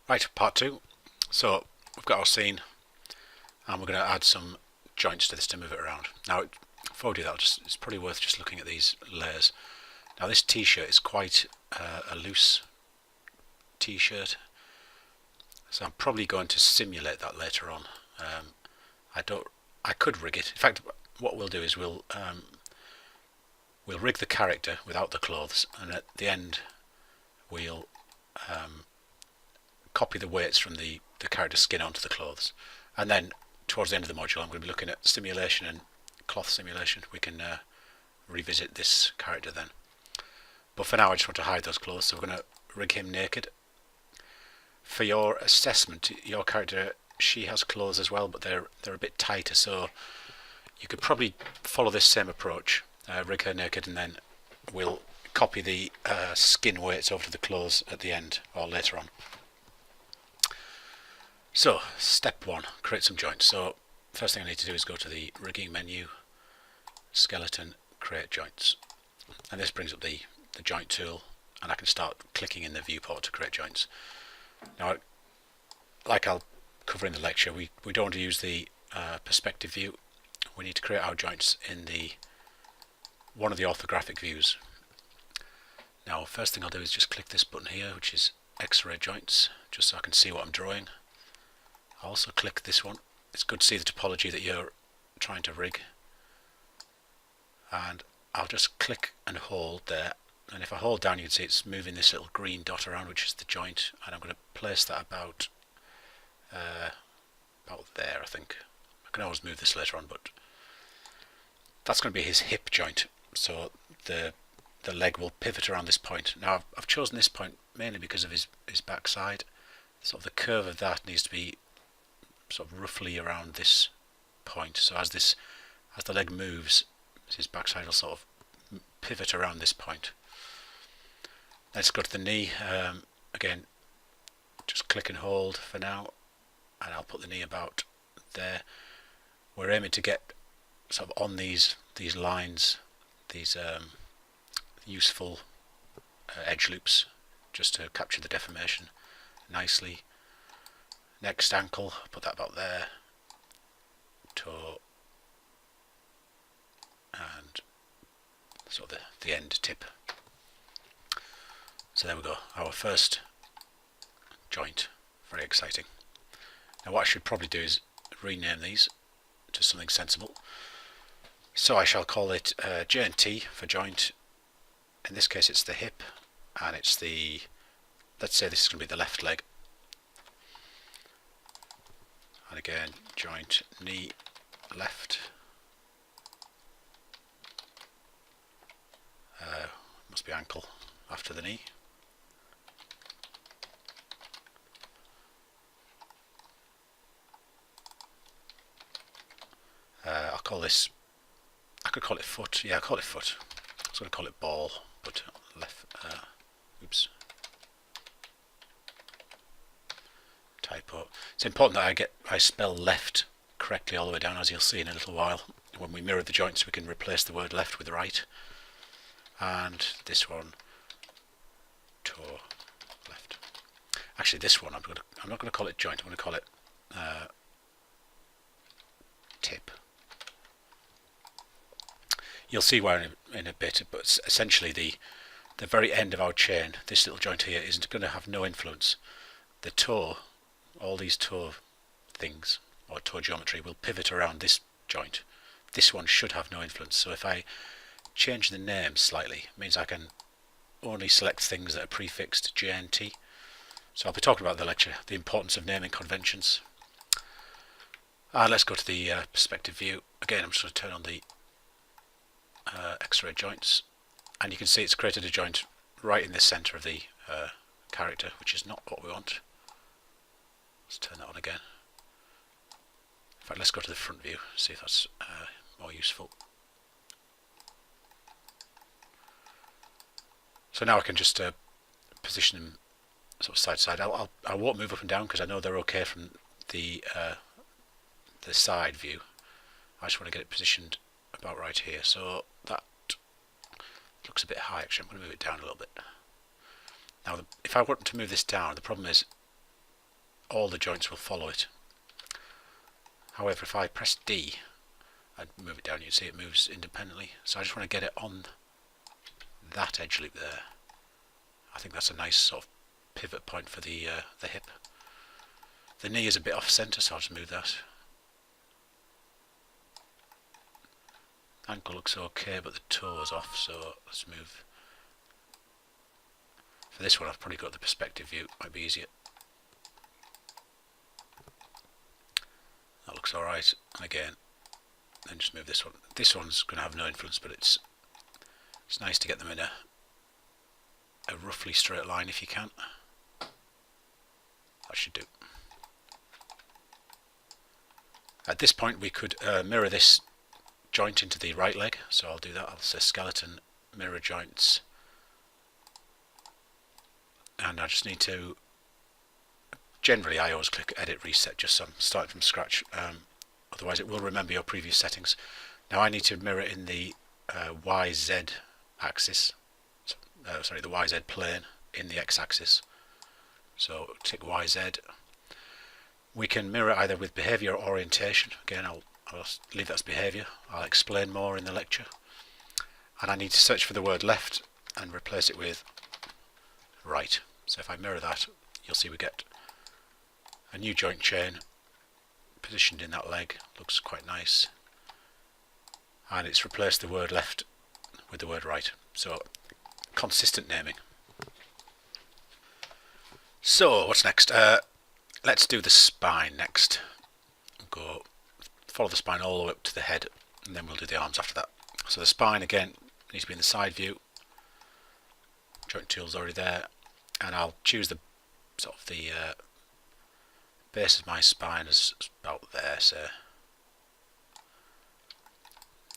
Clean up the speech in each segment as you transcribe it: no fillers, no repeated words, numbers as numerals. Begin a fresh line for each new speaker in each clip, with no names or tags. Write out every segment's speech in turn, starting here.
Right, part two. So we've got our scene and we're going to add some joints to this to move it around. Now, before we do that, it's probably worth just looking at these layers. Now this t-shirt is quite a loose t-shirt, so I'm probably going to simulate that later on. I could rig it. In fact, what we'll do is we'll rig the character without the clothes, and at the end we'll copy the weights from the character's skin onto the clothes, and then towards the end of the module I'm going to be looking at simulation and cloth simulation. We can revisit this character then, but for now I just want to hide those clothes, so we're going to rig him naked. For your assessment, your character, she has clothes as well, but they're a bit tighter, so you could probably follow this same approach, rig her naked, and then we'll copy the skin weights over to the clothes at the end or later on. So step one, create some joints. So first thing I need to do is go to the rigging menu, skeleton, create joints, and this brings up the joint tool, and I can start clicking in the viewport to create joints. Now, like I'll cover in the lecture, we don't want to use the perspective view. We need to create our joints in one of the orthographic views. Now, first thing I'll do is just click this button here, which is X-ray joints, just so I can see what I'm drawing. I'll also click this one. It's good to see the topology that you're trying to rig, and I'll just click and hold there, and if I hold down you can see it's moving this little green dot around, which is the joint, and I'm going to place that about there. I think I can always move this later on, but that's going to be his hip joint, so the leg will pivot around this point. Now I've chosen this point mainly because of his backside. Sort of the curve of that needs to be sort of roughly around this point, so as the leg moves, his backside will sort of pivot around this point. Let's go to the knee. Again, just click and hold for now, and I'll put the knee about there. We're aiming to get sort of on these lines, these useful edge loops, just to capture the deformation nicely. Next ankle, put that about there, toe, and sort of the end tip. So there we go, our first joint. Very exciting. Now what I should probably do is rename these to something sensible. So I shall call it J&T for joint. In this case it's the hip, and it's let's say this is going to be the left leg. And again, joint knee left. Must be ankle after the knee. I'll call this, I could call it foot. Yeah, I'll call it foot. I was going to call it ball, but left, oops. Typo. It's important that I spell left correctly all the way down, as you'll see in a little while. When we mirror the joints, we can replace the word left with right. And this one, toe left. Actually, this one I'm not going to call it joint. I'm going to call it tip. You'll see why in a bit, but essentially the very end of our chain, this little joint here, isn't going to have no influence. The toe, all these toe things, or toe geometry, will pivot around this joint. This one should have no influence, so if I change the name slightly, it means I can only select things that are prefixed JNT. So I'll be talking about in the lecture the importance of naming conventions. Let's go to the perspective view. Again, I'm just going to turn on the X-ray joints, and you can see it's created a joint right in the centre of the character, which is not what we want. Let's turn that on again. In fact, let's go to the front view, see if that's more useful. So now I can just position them sort of side to side. I won't move up and down because I know they're okay from the side view. I just want to get it positioned about right here. So that looks a bit high actually. I'm going to move it down a little bit. Now if I want to move this down, the problem is all the joints will follow it. However, if I press D and move it down, you see it moves independently. So I just want to get it on that edge loop there. I think that's a nice sort of pivot point for the hip. The knee is a bit off centre, so I'll just move that. Ankle looks okay, but the toe is off, so let's move. For this one, I've probably got the perspective view, might be easier. That looks alright, and again, then just move this one. This one's going to have no influence, but it's nice to get them in a roughly straight line if you can. That should do. At this point we could mirror this joint into the right leg, so I'll do that. I'll say skeleton, mirror joints, and I just need to, generally I always click edit reset just so I'm starting from scratch, otherwise it will remember your previous settings. Now I need to mirror in the YZ axis, sorry, the YZ plane in the X axis, so tick YZ. We can mirror either with behaviour or orientation. Again, I'll leave that as behaviour. I'll explain more in the lecture. And I need to search for the word left and replace it with right. So if I mirror that, you'll see we get a new joint chain positioned in that leg. Looks quite nice. And it's replaced the word left with the word right. So consistent naming. So what's next? Let's do the spine next. Go follow the spine all the way up to the head, and then we'll do the arms after that. So the spine again needs to be in the side view. Joint tool's already there, and I'll choose the sort of the base of my spine is about there. So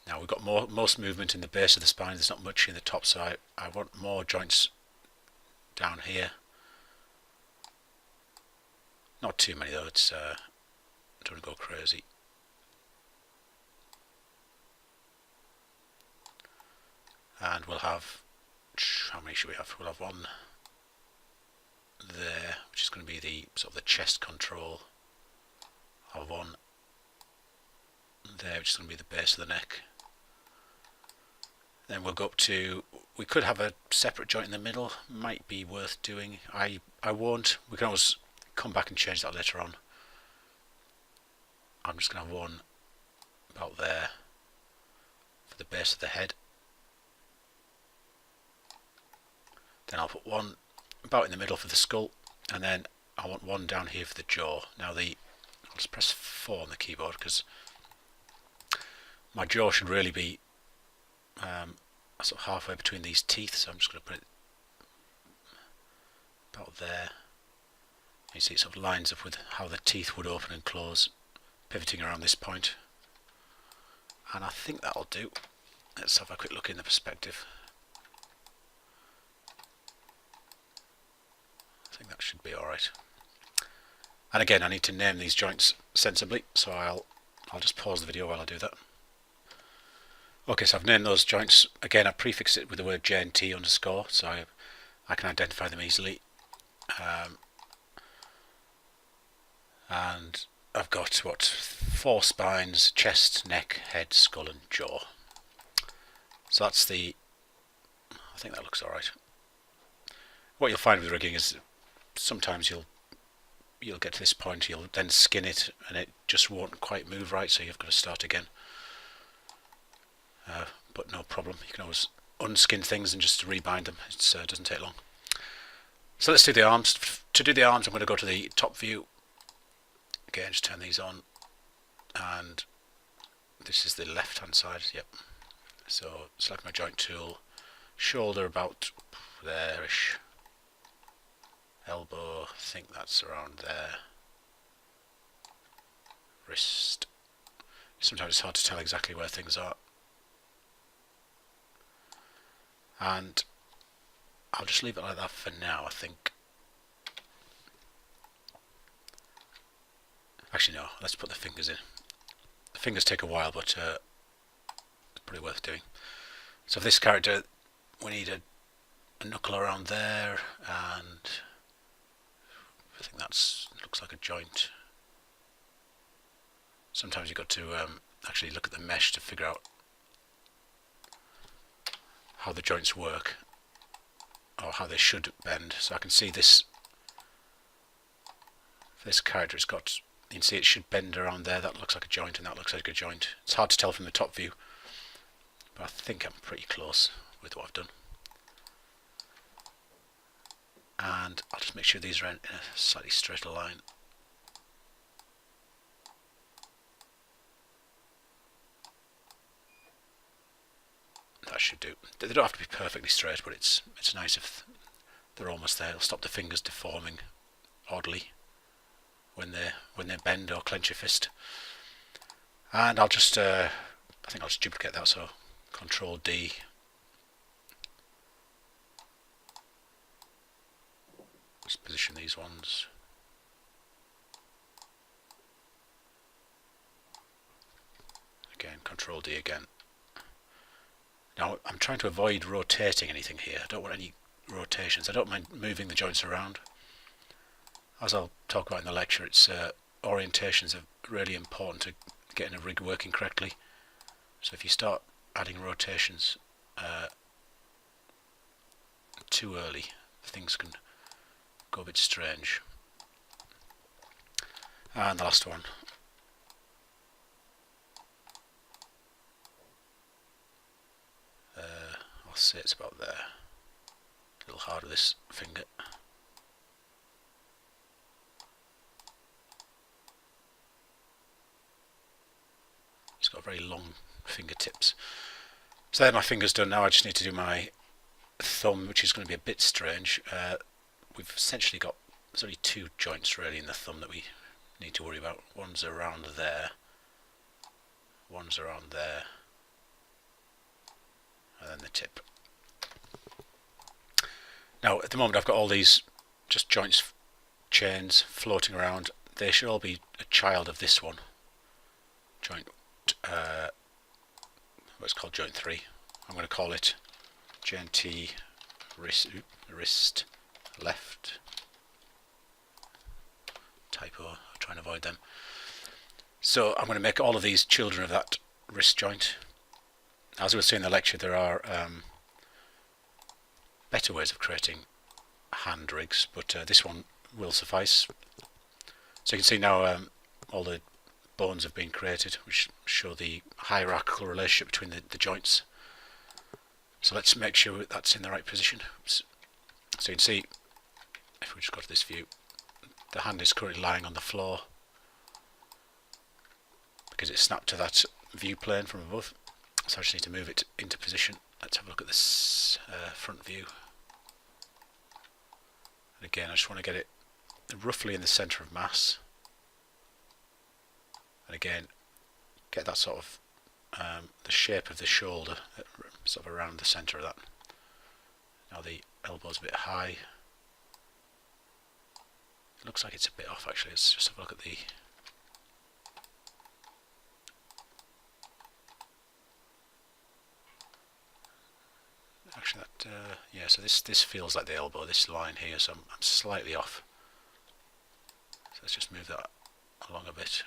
now we've got most movement in the base of the spine. There's not much in the top, so I want more joints down here. Not too many though, it's I don't want to go crazy. And we'll have, how many should we have? We'll have one there, which is going to be the sort of the chest control. I'll have one there, which is going to be the base of the neck. Then we'll go up to, we could have a separate joint in the middle, might be worth doing. I won't, we can always come back and change that later on. I'm just going to have one about there for the base of the head. Then I'll put one about in the middle for the skull, and then I want one down here for the jaw. Now I'll just press 4 on the keyboard because my jaw should really be sort of halfway between these teeth, so I'm just going to put it about there. You see it sort of lines up with how the teeth would open and close, pivoting around this point. And I think that'll do. Let's have a quick look in the perspective. I think that should be alright. And again, I need to name these joints sensibly, so I'll just pause the video while I do that. Okay, so I've named those joints. Again, I prefixed it with the word J and T underscore, so I can identify them easily. And I've got, 4 spines: chest, neck, head, skull and jaw. So that's I think that looks alright. What you'll find with rigging is sometimes you'll get to this point, you'll then skin it and it just won't quite move right, so you've got to start again. But no problem, you can always unskin things and just rebind them. It doesn't take long. So let's do the arms. To do the arms, I'm going to go to the top view. Again, just turn these on, and this is the left hand side. Yep. So select my joint tool, shoulder about there-ish, elbow, I think that's around there, wrist. Sometimes it's hard to tell exactly where things are. And I'll just leave it like that for now, I think. Actually no, let's put the fingers in. The fingers take a while, but it's pretty worth doing. So for this character we need a knuckle around there, and I think that looks like a joint. Sometimes you've got to actually look at the mesh to figure out how the joints work, or how they should bend. So I can see this character has got, you can see it should bend around there. That looks like a joint, and that looks like a joint. It's hard to tell from the top view, but I think I'm pretty close with what I've done. And I'll just make sure these are in a slightly straighter line. That should do. They don't have to be perfectly straight, but it's nice if they're almost there. It'll stop the fingers deforming oddly when they bend or clench your fist. And I'll just I think I'll just duplicate that, so Control D. Let's position these ones. Again, Control D again. Now I'm trying to avoid rotating anything here. I don't want any rotations. I don't mind moving the joints around. As I'll talk about in the lecture, it's orientations are really important to getting a rig working correctly. So if you start adding rotations too early, things can go a bit strange. And the last one. I'll say it's about there. A little hard with this finger. It's got very long fingertips. So there, my finger's done. Now I just need to do my thumb, which is going to be a bit strange. We've essentially got, there's only two joints really in the thumb that we need to worry about. One's around there, one's around there, and then the tip. Now at the moment I've got all these just joints, chains floating around. They should all be a child of this one. Joint, what's called joint 3. I'm going to call it JNT wrist left. Typo, I'll try and avoid them. So I'm going to make all of these children of that wrist joint. As we were saying in the lecture, there are better ways of creating hand rigs, but this one will suffice. So you can see now all the bones have been created, which show the hierarchical relationship between the joints. So let's make sure that's in the right position. Oops. So you can see, if we just go to this view, the hand is currently lying on the floor because it's snapped to that view plane from above. So I just need to move it into position. Let's have a look at this front view. And again, I just want to get it roughly in the centre of mass. And again, get that sort of the shape of the shoulder sort of around the centre of that. Now the elbow's a bit high. It looks like it's a bit off actually. Let's just have a look at the actually that yeah, so this feels like the elbow, this line here, so I'm slightly off. So let's just move that along a bit.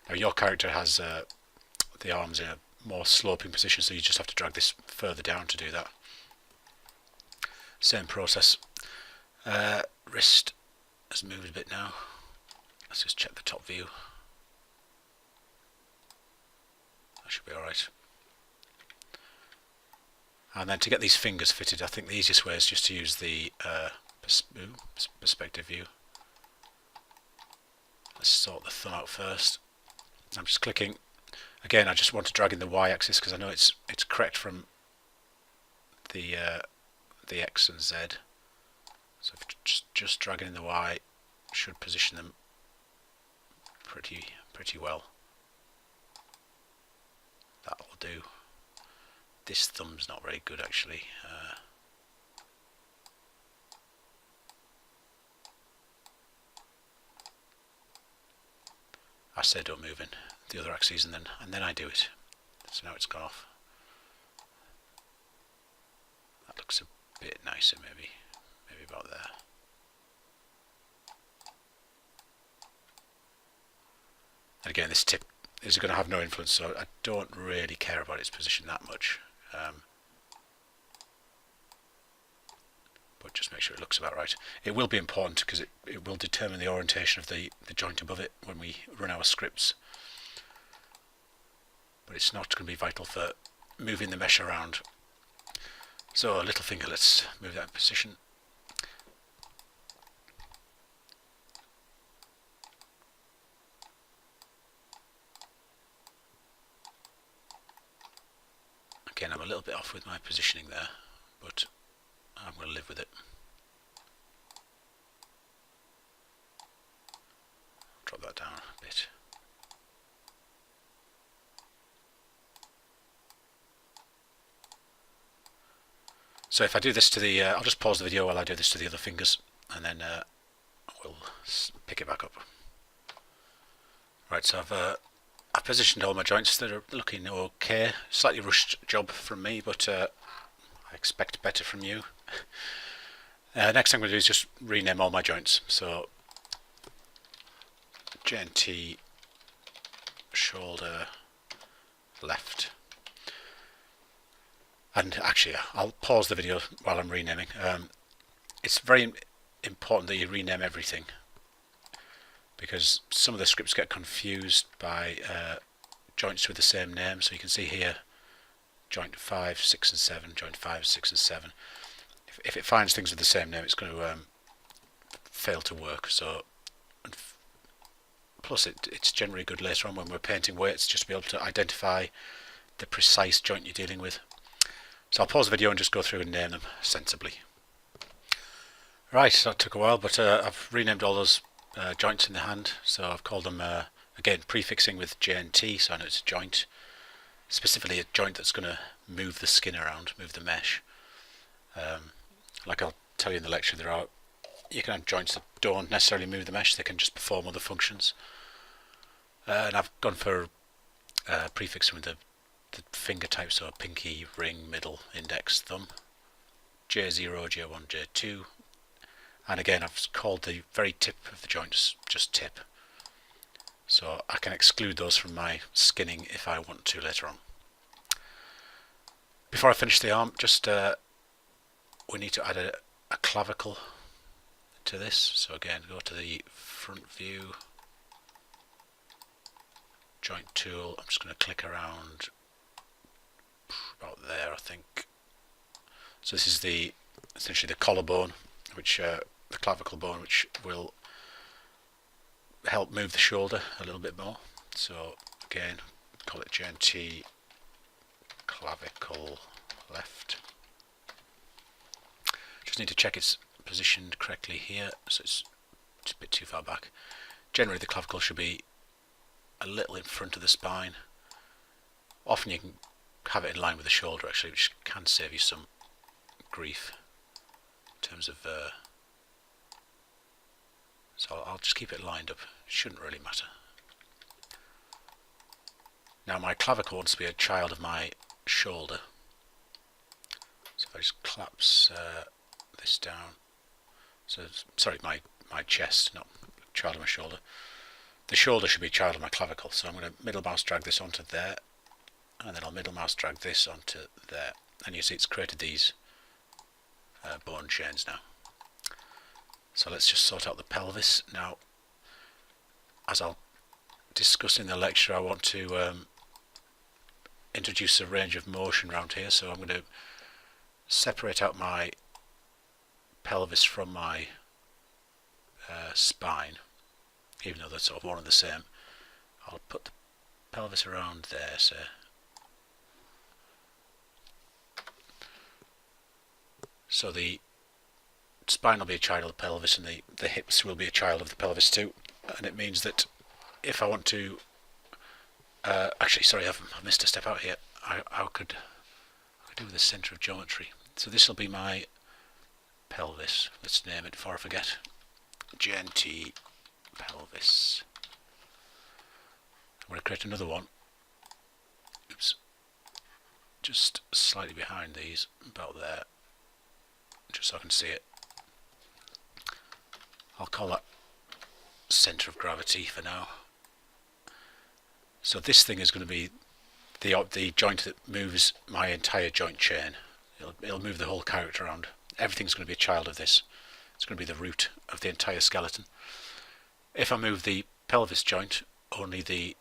Now your character has the arms in a more sloping position, so you just have to drag this further down to do that. Same process. Wrist has moved a bit now. Let's just check the top view. That should be alright. And then to get these fingers fitted, I think the easiest way is just to use the perspective view. Let's sort the thumb out first. I'm just clicking. Again, I just want to drag in the y-axis because I know it's correct from the x and z. So just dragging in the y should position them pretty well. That will do. This thumb's not very good actually. I say don't move in the other axes and then I do it. So now it's gone off. That looks a bit nicer maybe maybe about there. And again, this tip is going to have no influence, so I don't really care about its position that much. But just make sure it looks about right. It will be important because it will determine the orientation of the joint above it when we run our scripts. But it's not going to be vital for moving the mesh around. So little finger, let's move that in position. Again, I'm a little bit off with my positioning there, but I'm going to live with it. Drop that down a bit. So if I do this to the, I'll just pause the video while I do this to the other fingers, and then we'll pick it back up. Right, so I've positioned all my joints. They're looking okay. Slightly rushed job from me, but I expect better from you. Next thing I'm going to do is just rename all my joints. So JNT shoulder left. And actually, I'll pause the video while I'm renaming. It's very important that you rename everything, because some of the scripts get confused by joints with the same name. So you can see here, joint 5, 6 and 7, joint 5, 6 and 7. If it finds things with the same name, it's going to fail to work. So, plus it's generally good later on when we're painting weights just to be able to identify the precise joint you're dealing with. So I'll pause the video and just go through and name them sensibly. Right, that took a while, but I've renamed all those joints in the hand. So I've called them, again, prefixing with JNT, so I know it's a joint. Specifically a joint that's going to move the skin around, move the mesh. Like I'll tell you in the lecture, you can have joints that don't necessarily move the mesh, they can just perform other functions. And I've gone for prefixing with the finger type, so pinky, ring, middle, index, thumb, J0, J1, J2, and again I've called the very tip of the joints just tip, so I can exclude those from my skinning if I want to later on. Before I finish the arm, just we need to add a clavicle to this, so again go to the front view, joint tool, I'm just going to click around about there, I think. So this is essentially the collarbone, which the clavicle bone, which will help move the shoulder a little bit more. So again, call it JNT clavicle left. Just need to check it's positioned correctly here, so it's a bit too far back. Generally the clavicle should be a little in front of the spine. Often you can have it in line with the shoulder actually, which can save you some grief in terms of so I'll just keep it lined up, it shouldn't really matter. Now my clavicle wants to be a child of my shoulder, so if I just collapse this down, so sorry, my chest, not child of my shoulder. The shoulder should be a child of my clavicle, so I'm going to middle mouse drag this onto there, and then I'll middle mouse drag this onto there, and you see it's created these bone chains now. So let's just sort out the pelvis. Now, as I'll discuss in the lecture, I want to introduce a range of motion around here, so I'm going to separate out my pelvis from my spine, even though they're sort of one and the same. I'll put the pelvis around there, so the spine will be a child of the pelvis, and the hips will be a child of the pelvis too. And it means that if I want to, actually, sorry, I've missed a step out here. I could do with the centre of geometry. So this will be my pelvis. Let's name it before I forget. JNT pelvis. I'm going to create another one. Oops. Just slightly behind these, about there, just so I can see it. I'll call that centre of gravity for now. So this thing is going to be the joint that moves my entire joint chain. It'll move the whole character around. Everything's going to be a child of this. It's going to be the root of the entire skeleton. If I move the pelvis joint, only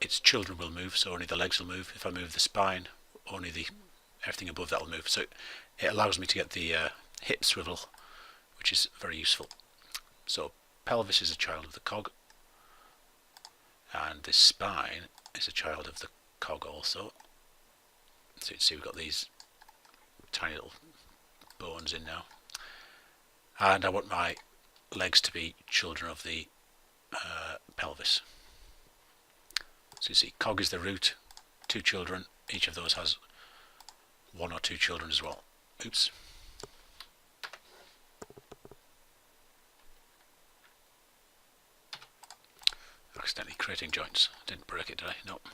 its children will move, so only the legs will move. If I move the spine, only everything above that will move. So it allows me to get the hip swivel, which is very useful. So pelvis is a child of the cog, and this spine is a child of the cog also. So you can see we've got these tiny little bones in now, and I want my legs to be children of the pelvis. So you see, cog is the root, 2 children, each of those has 1 or 2 children as well. Oops. Accidentally creating joints. Didn't break it, did I? Nope.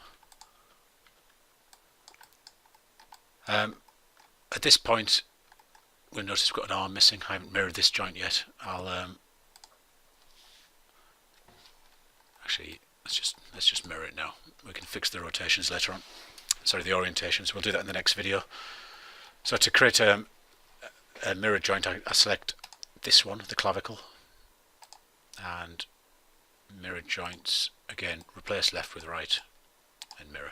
At this point, we'll notice we've got an arm missing. I haven't mirrored this joint yet. I'll actually let's just mirror it now. We can fix the rotations later on. Sorry, the orientations. We'll do that in the next video. So to create a mirror joint, I select this one, the clavicle, and mirror joints again. Replace left with right and mirror.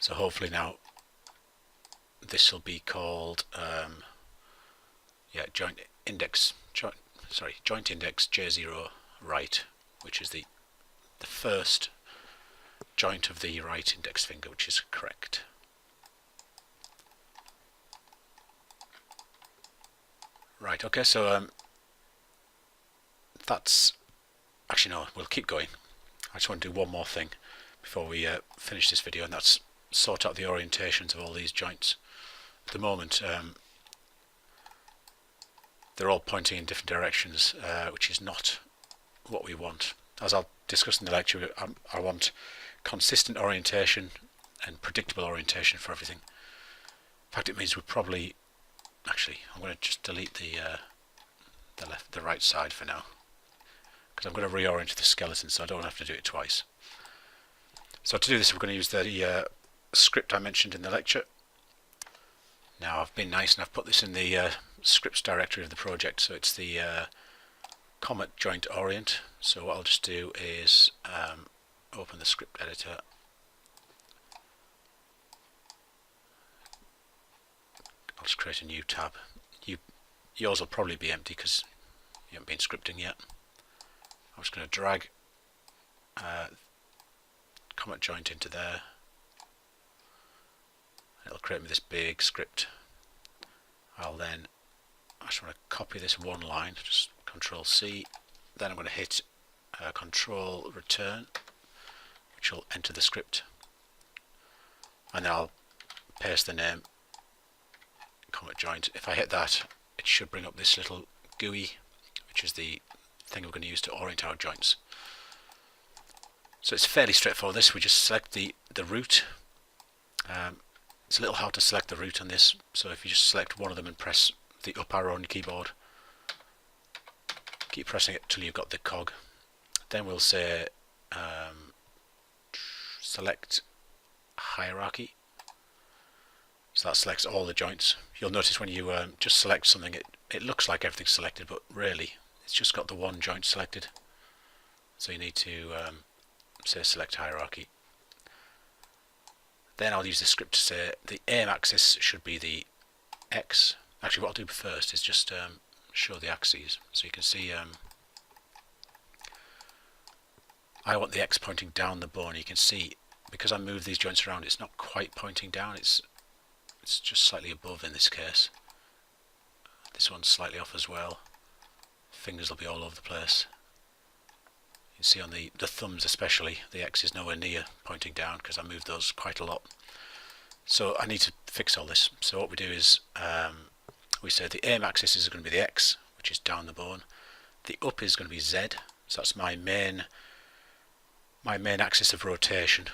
So hopefully now this will be called joint index J0 right, which is the first joint of the right index finger, which is correct. Right, okay, so that's actually no, we'll keep going. I just want to do one more thing before we finish this video, and that's sort out the orientations of all these joints. At the moment, they're all pointing in different directions, which is not what we want. As I'll discuss in the lecture, I want consistent orientation and predictable orientation for everything. In fact, it means we probably actually I'm going to just delete the right side for now, because I'm going to reorient the skeleton so I don't have to do it twice. So to do this, we're going to use the script I mentioned in the lecture. Now I've been nice and I've put this in the scripts directory of the project, so it's the Comet Joint Orient. So what I'll just do is open the script editor, I'll just create a new tab. Yours will probably be empty because you haven't been scripting yet. I'm just going to drag Comet Joint into there. It'll create me this big script. I just want to copy this one line, just Control C. Then I'm going to hit Control Return, which will enter the script, and then I'll paste the name Comet Joint. If I hit that, it should bring up this little GUI, which is the thing we're going to use to orient our joints. So it's fairly straightforward. This we just select the root. It's a little hard to select the root on this, so if you just select one of them and press the up arrow on your keyboard, keep pressing it till you've got the cog. Then we'll say select hierarchy. So that selects all the joints. You'll notice when you just select something, it looks like everything's selected, but really it's just got the one joint selected. So you need to say select hierarchy. Then I'll use the script to say the aim axis should be the X. Actually, what I'll do first is just show the axes. So you can see I want the X pointing down the bone. You can see, because I move these joints around, it's not quite pointing down. It's just slightly above in this case. This one's slightly off as well. Fingers will be all over the place. You can see on the thumbs especially, the X is nowhere near pointing down because I moved those quite a lot. So I need to fix all this. So what we do is we say the aim axis is going to be the X, which is down the bone. The up is going to be Z, so that's my main axis of rotation.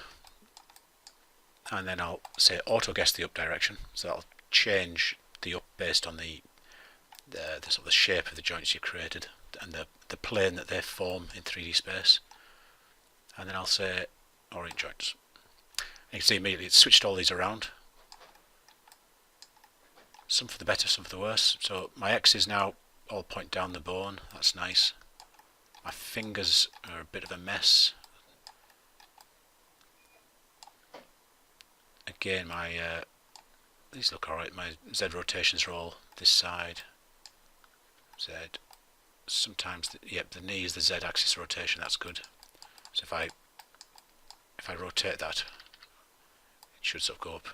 And then I'll say auto guess the up direction, so that'll change the up based on the the sort of the shape of the joints you created and the plane that they form in 3D space. And then I'll say orient joints. And you can see immediately it's switched all these around. Some for the better, some for the worse. So my X's now all point down the bone. That's nice. My fingers are a bit of a mess. Again, my these look alright. My Z rotations are all this side. Z. Sometimes, the knee is the Z axis rotation. That's good. So if I rotate that, it should sort of go up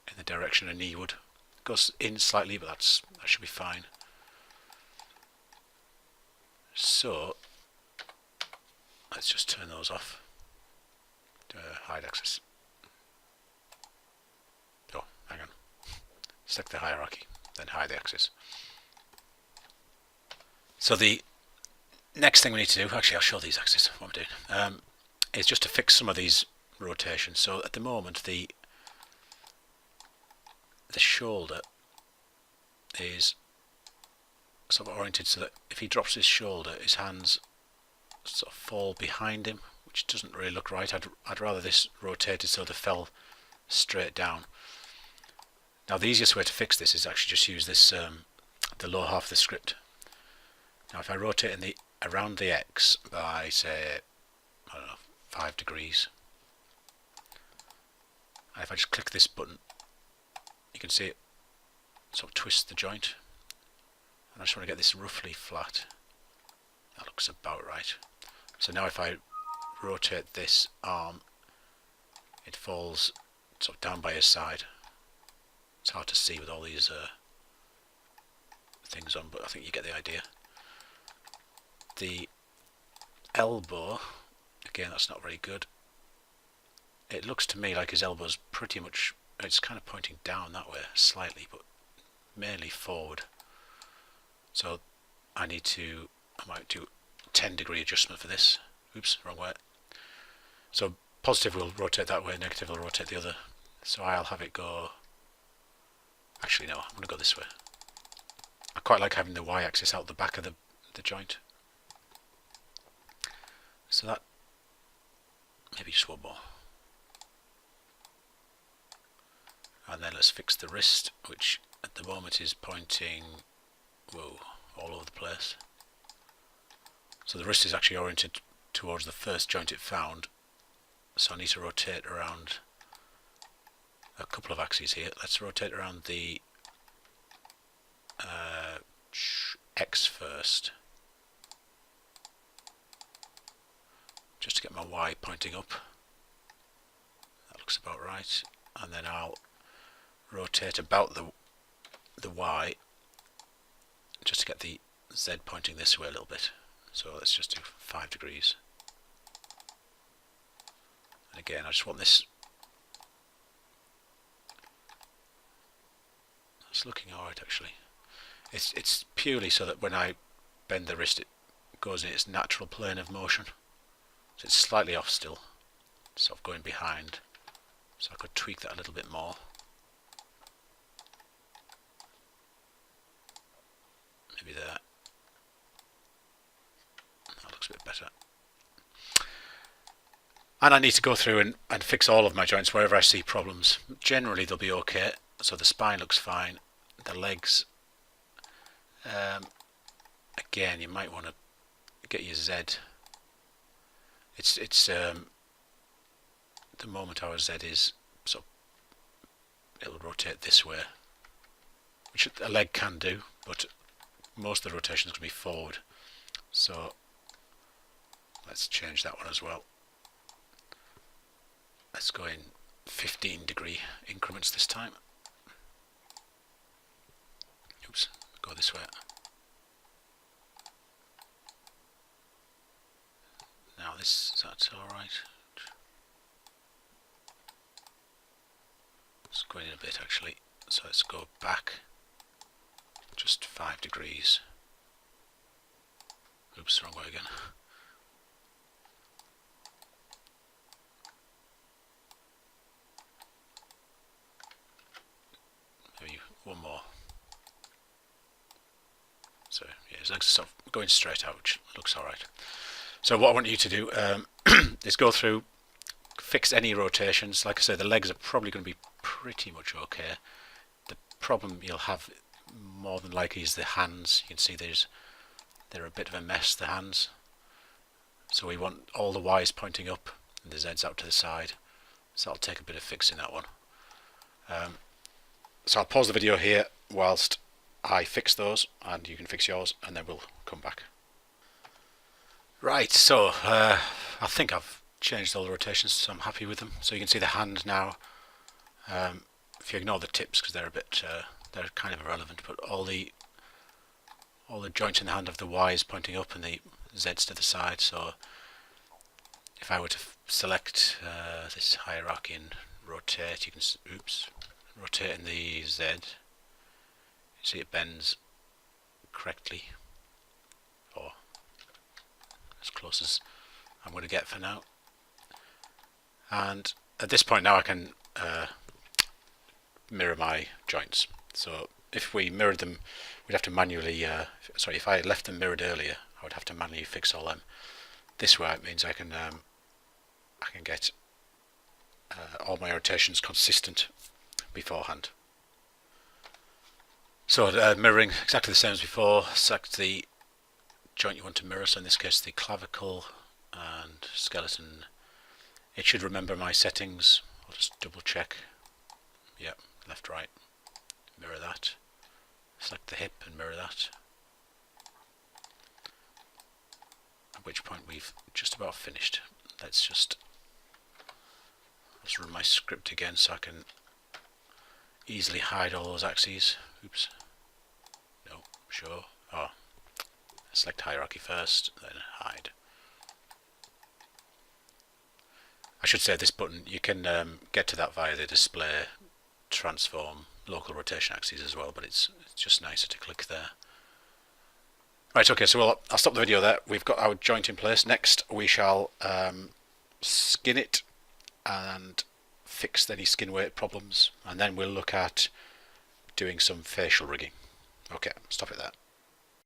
in the direction a knee would. It goes in slightly, but that should be fine. So let's just turn those off. Hide axis. Oh, hang on. Select the hierarchy, then hide the axis. So the next thing we need to do, actually I'll show these axes, what I'm doing, is just to fix some of these rotations. So at the moment the shoulder is sort of oriented so that if he drops his shoulder, his hands sort of fall behind him, which doesn't really look right. I'd rather this rotated so they fell straight down. Now the easiest way to fix this is actually just use this the lower half of the script. Now if I rotate around the X by say, I don't know, 5 degrees, and if I just click this button, you can see it sort of twist the joint, and I just want to get this roughly flat. That looks about right. So now if I rotate this arm, it falls sort of down by his side. It's hard to see with all these things on, but I think you get the idea. The elbow, again, that's not very good. It looks to me like his elbow's pretty much, it's kind of pointing down that way slightly, but mainly forward. So I might do 10-degree adjustment for this. Oops, wrong way. So positive will rotate that way, negative will rotate the other. So I'll have it go, actually no, I'm going to go this way. I quite like having the y-axis out the back of the joint. So that, maybe just one more. And then let's fix the wrist, which at the moment is pointing, whoa, all over the place. So the wrist is actually oriented towards the first joint it found. So I need to rotate around a couple of axes here. Let's rotate around the X first, just to get my Y pointing up. That looks about right. And then I'll rotate about the Y just to get the Z pointing this way a little bit. So let's just do 5 degrees. And again, I just want this. It's looking alright actually. It's purely so that when I bend the wrist, it goes in its natural plane of motion. So it's slightly off still, sort of going behind. So I could tweak that a little bit more. Maybe there. That looks a bit better. And I need to go through and fix all of my joints wherever I see problems. Generally they'll be okay. So the spine looks fine. The legs, again, you might want to get your Z. It's the moment our Z is sort of, it'll rotate this way, which a leg can do, but most of the rotation is going to be forward. So let's change that one as well. Let's go in 15-degree increments this time. Oops, go this way. Now that's alright. Let's go in a bit actually. So let's go back just 5 degrees. Oops, wrong way again. Maybe one more. his legs are sort of going straight out, which looks alright. So what I want you to do is go through, fix any rotations. Like I say, the legs are probably going to be pretty much okay. The problem you'll have more than likely is the hands. You can see they're a bit of a mess, the hands. So we want all the Y's pointing up and the Z's out to the side. So that'll take a bit of fixing, that one. So I'll pause the video here whilst I fix those, and you can fix yours, and then we'll come back. Right, so I think I've changed all the rotations, so I'm happy with them. So you can see the hand now. If you ignore the tips because they're a bit, they're kind of irrelevant, but all the joints in the hand have the Y's pointing up and the Z's to the side. So if I were to select this hierarchy and rotate, you can rotate in the Z. You see it bends correctly, or as close as I'm going to get for now. And at this point now I can mirror my joints. So if we mirrored them, we'd have to manually, if I left them mirrored earlier, I would have to manually fix all them. This way it means I can get all my rotations consistent beforehand. So mirroring exactly the same as before. Select the joint you want to mirror, so in this case the clavicle and skeleton. It should remember my settings. I'll just double check. Yep, left, right. Mirror that. Select the hip and mirror that. At which point we've just about finished. Let's run my script again so I can easily hide all those axes. Oops. No, sure. Oh. Select hierarchy first, then hide. I should say this button, you can get to that via the display, transform, local rotation axes as well, but it's just nicer to click there. Right, okay, so I'll stop the video there. We've got our joint in place. Next we shall skin it and fix any skin weight problems, and then we'll look at doing some facial rigging. Okay, stop it there.